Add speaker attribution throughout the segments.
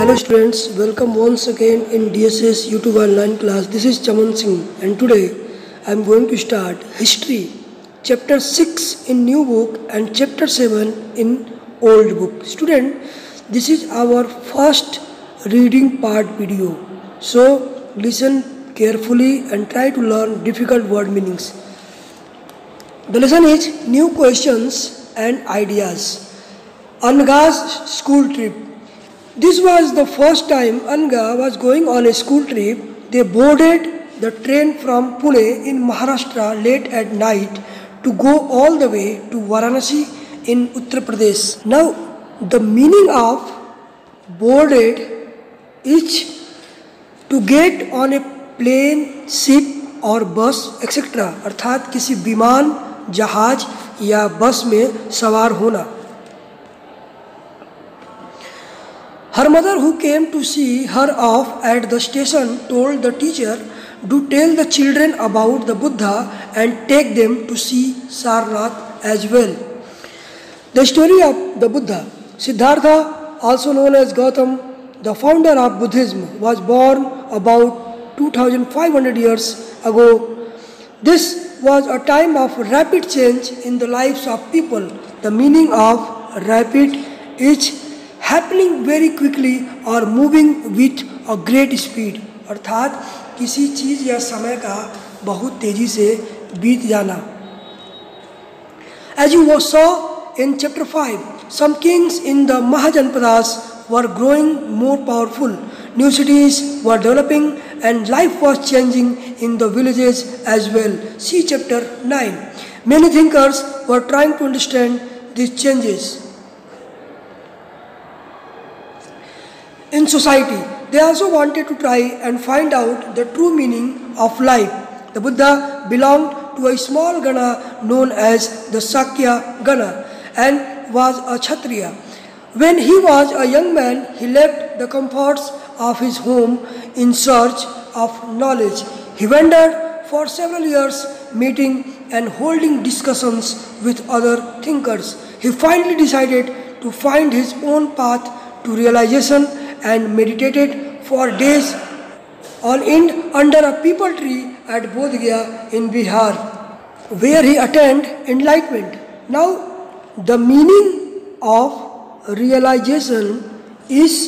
Speaker 1: Hello students, welcome once again in DSS YouTube online class. This is Chaman Singh and today I am going to start History chapter 6 in new book and chapter 7 in old book. Student, this is our first reading part video. So listen carefully and try to learn difficult word meanings. The lesson is new questions and ideas. Anga's school trip. This was the first time Anga was going on a school trip. They boarded the train from Pune in Maharashtra late at night to go all the way to Varanasi in Uttar Pradesh. Now, the meaning of boarded is to get on a plane, ship or bus, etc. अर्थात किसी विमान, जहाज या बस में सवार होना. Her mother, who came to see her off at the station, told the teacher, "Do tell the children about the Buddha and take them to see Sarnath as well." The story of the Buddha. Siddhartha, also known as Gautam, the founder of Buddhism, was born about 2500 years ago. This was a time of rapid change in the lives of people. The meaning of rapid is happening very quickly or moving with a great speed. अर्थात किसी चीज़ या समय का बहुत तेजी से बीत जाना. As you saw in chapter 5, some kings in the Mahajanpadas were growing more powerful. New cities were developing and life was changing in the villages as well. See chapter 9. Many thinkers were trying to understand these changes in society. They also wanted to try and find out the true meaning of life. The Buddha belonged to a small Gana known as the Sakya Gana and was a Kshatriya. When he was a young man, he left the comforts of his home in search of knowledge. He wandered for several years, meeting and holding discussions with other thinkers. He finally decided to find his own path to realization and meditated for days on end under a peepal tree at Bodh Gaya in Bihar, where he attained enlightenment. Now, the meaning of realization is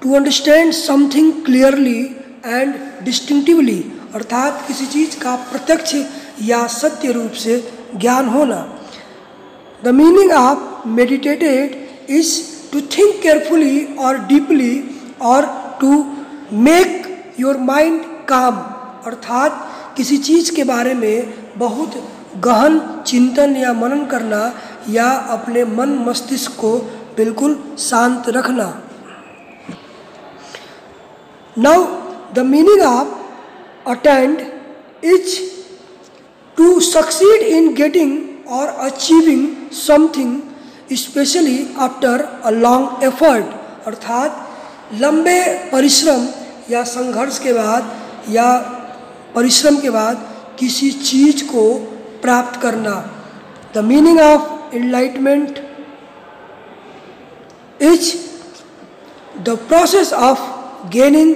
Speaker 1: to understand something clearly and distinctively. अर्थात किसी चीज़ का प्रत्यक्ष या सत्य रूप से ज्ञान होना. The meaning of meditated is to think carefully or deeply or to make your mind calm. अर्थात किसी चीज़ के बारे में बहुत गहन चिंतन या मनन करना या अपने मन मस्तिष्क को बिल्कुल शांत रखना. Now the meaning of attained is to succeed in getting or achieving something especially after a long effort. अर्थात लंबे परिश्रम या संघर्ष के बाद या परिश्रम के बाद किसी चीज़ को प्राप्त करना. The meaning of enlightenment is the process of gaining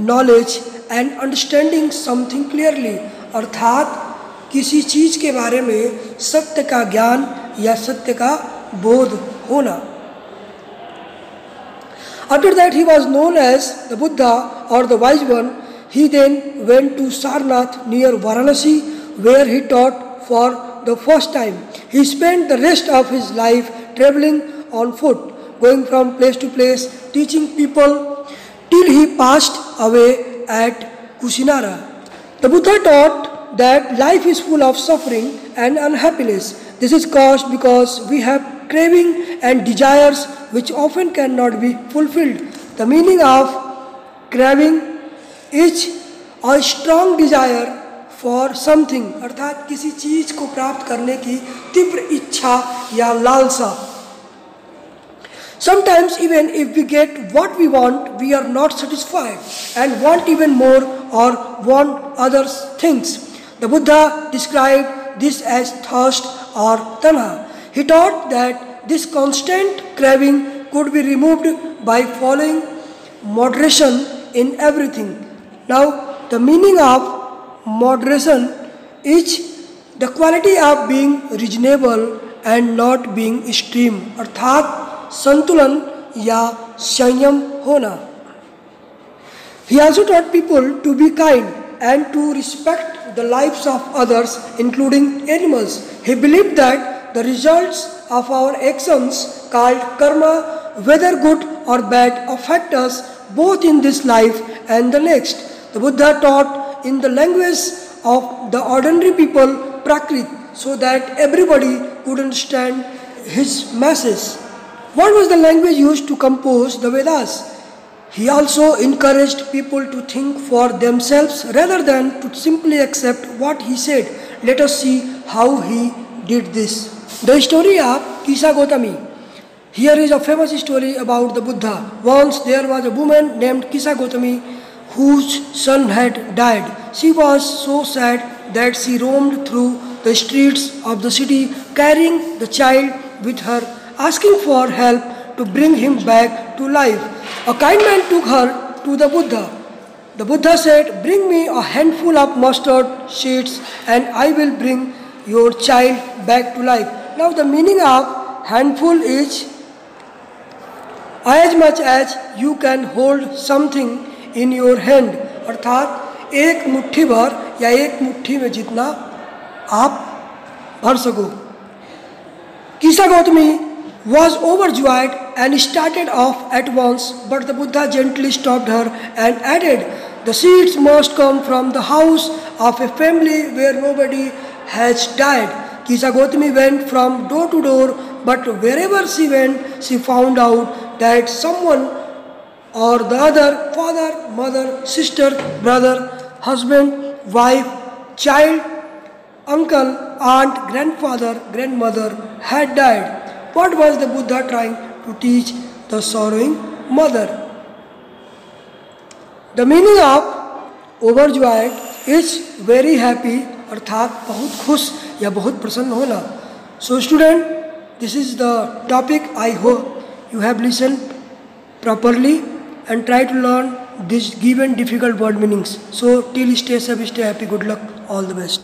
Speaker 1: knowledge and understanding something clearly. अर्थात किसी चीज़ के बारे में सत्य का ज्ञान या सत्य का बोध होना. After that he was known as the Buddha or the Wise One. He then went to Sarnath near Varanasi where he taught for the first time. He spent the rest of his life traveling on foot, going from place to place, teaching people till he passed away at Kusinara. The Buddha taught that life is full of suffering and unhappiness. This is caused because we have craving and desires which often cannot be fulfilled. The meaning of craving is a strong desire for something. अर्थात किसी चीज़ को प्राप्त करने की तीव्र इच्छा या लालसा. Sometimes even if we get what we want, we are not satisfied and want even more or want other things. The Buddha described this as thirst or tanha. He taught that this constant craving could be removed by following moderation in everything. Now, the meaning of moderation is the quality of being reasonable and not being extreme, अर्थात संतुलन या संयम होना. He also taught people to be kind and to respect the lives of others, including animals. He believed that the results of our actions, called karma, whether good or bad, affect us both in this life and the next. The Buddha taught in the language of the ordinary people, Prakrit, so that everybody could understand his message. What was the language used to compose the Vedas? He also encouraged people to think for themselves rather than to simply accept what he said. Let us see how he did this. The story of Kisa Gotami. Here is a famous story about the Buddha. Once there was a woman named Kisa Gotami whose son had died. She was so sad that she roamed through the streets of the city carrying the child with her, asking for help to bring him back to life. A kind man took her to the Buddha. The Buddha said, "Bring me a handful of mustard seeds and I will bring your child back to life." Now the meaning of handful is as much as you can hold something in your hand, अर्थात एक मुट्ठी भर या एक मुट्ठी में जितना आप भर सको. Kisa Gotami was overjoyed and started off at once, but the Buddha gently stopped her and added, "The seeds must come from the house of a family where nobody has died." Kisa Gotami went from door to door, but wherever she went, she found out that someone or the other, father, mother, sister, brother, husband, wife, child, uncle, aunt, grandfather, grandmother had died. What was the Buddha trying to teach the sorrowing mother? The meaning of overjoyed is very happy, अर्थात बहुत खुश या बहुत प्रसन्न होना. So student, this is the topic. I hope you have listened properly and try to learn these given difficult word meanings. So till stay safe, stay happy, good luck, all the best.